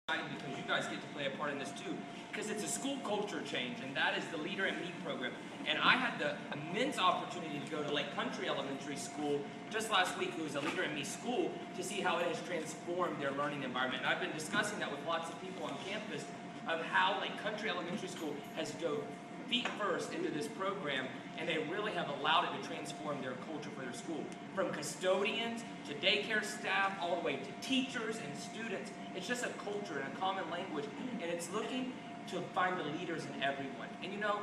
Because you guys get to play a part in this too, because it's a school culture change, and that is the Leader in Me program. And I had the immense opportunity to go to Lake Country Elementary School just last week, who is a Leader in Me school, to see how it has transformed their learning environment. And I've been discussing that with lots of people on campus of how Lake Country Elementary School has dove feet first into this program, and they really have allowed it to transform their culture for their school. From custodians to daycare staff, all the way to teachers and students. It's just a culture and a common language, and it's looking to find the leaders in everyone. And you know,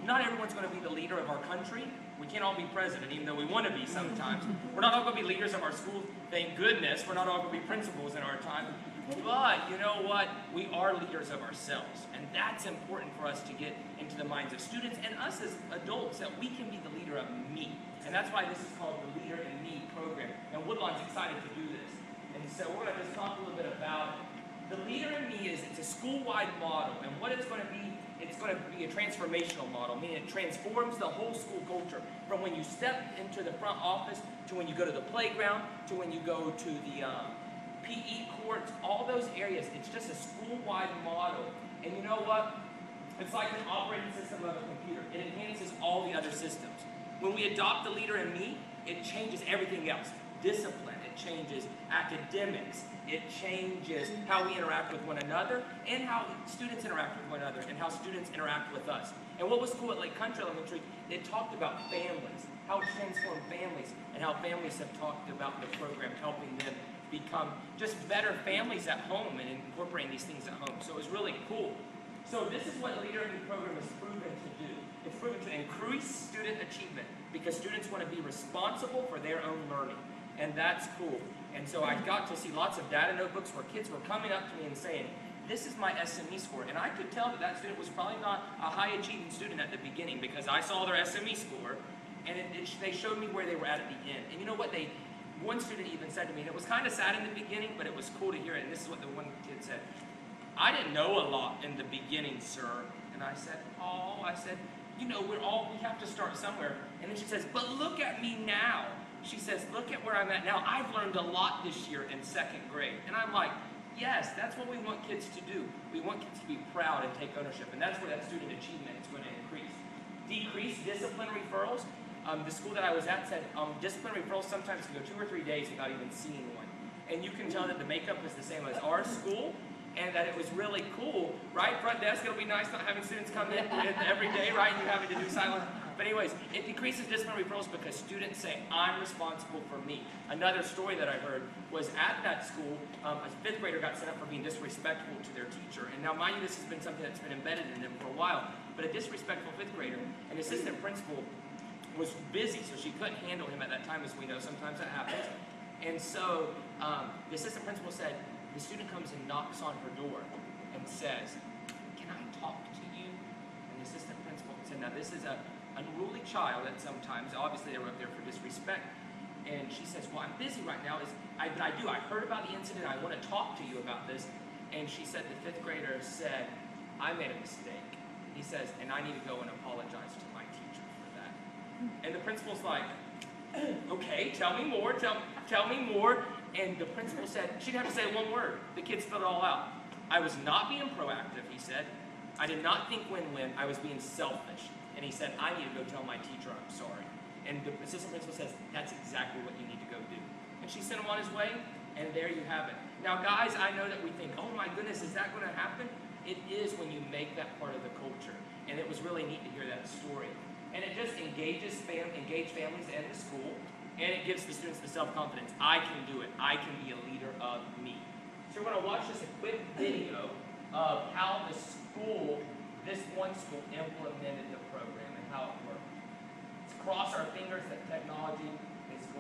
not everyone's going to be the leader of our country. We can't all be president, even though we want to be sometimes. We're not all going to be leaders of our school, thank goodness. We're not all going to be principals in our time. But you know what? We are leaders of ourselves. And that's important for us to get into the minds of students and us as adults, that we can be the leader of me. And that's why this is called the Leader in Me program. And Woodlawn's excited to do this. And so we're going to just talk a little bit about it. The Leader in Me it's a school-wide model. And what it's going to be a transformational model, meaning it transforms the whole school culture. From when you step into the front office, to when you go to the playground, to when you go to the PE courts, all those areas. It's just a school-wide model. And you know what? It's like an operating system of a computer. It enhances all the other systems. When we adopt the Leader in Me, it changes everything else. Discipline, it changes academics, it changes how we interact with one another, and how students interact with one another, and how students interact with us. And what was cool at Lake Country Elementary, they talked about families, how it transformed families, and how families have talked about the program helping them become just better families at home and incorporating these things at home. So it was really cool. So this is what the Leader in Me program is proven to do. It's proven to increase student achievement because students want to be responsible for their own learning. And that's cool. And so I got to see lots of data notebooks where kids were coming up to me and saying, this is my SME score. And I could tell that that student was probably not a high achieving student at the beginning because I saw their SME score and they showed me where they were at the end. And you know what? One student even said to me, and it was kind of sad in the beginning, but it was cool to hear it. And this is what the one kid said. I didn't know a lot in the beginning, sir. And I said, you know, we have to start somewhere. And then she says, but look at me now. She says, look at where I'm at now. I've learned a lot this year in second grade. And I'm like, yes, that's what we want kids to do. We want kids to be proud and take ownership. And that's where that student achievement is going to increase. Decrease discipline referrals. The school that I was at said discipline referrals sometimes can go 2 or 3 days without even seeing one. And you can tell that the makeup is the same as our school, and that it was really cool, right? Front desk, it'll be nice not having students come in every day, right? And you having to do silent. But anyways, it decreases discipline referrals because students say, I'm responsible for me. Another story that I heard was at that school, a 5th grader got sent up for being disrespectful to their teacher. And now, mind you, this has been something that's been embedded in them for a while. But a disrespectful 5th grader, an assistant principal was busy, so she couldn't handle him at that time, as we know. Sometimes that happens. And so the assistant principal said, the student comes and knocks on her door and says, can I talk to you? And the assistant principal said, now this is an unruly child at sometimes. Obviously they were up there for disrespect. And she says, well, I'm busy right now. I heard about the incident. I want to talk to you about this. And she said, the 5th grader said, I made a mistake. He says, and I need to go and apologize to my teacher for that. And the principal's like, okay, tell me more, tell me more. And the principal said, she didn't have to say one word. The kid spelled it all out. I was not being proactive, he said. I did not think win-win. I was being selfish. And he said, I need to go tell my teacher I'm sorry. And the assistant principal says, that's exactly what you need to go do. And she sent him on his way, and there you have it. Now, guys, I know that we think, oh my goodness, is that going to happen? It is when you make that part of the culture. And it was really neat to hear that story. And it just engages families and the school, and it gives the students the self-confidence. I can do it. I can be a leader of me. So we're going to watch just a quick video of how this one school, implemented the program and how it worked. Let's cross our fingers that technology is going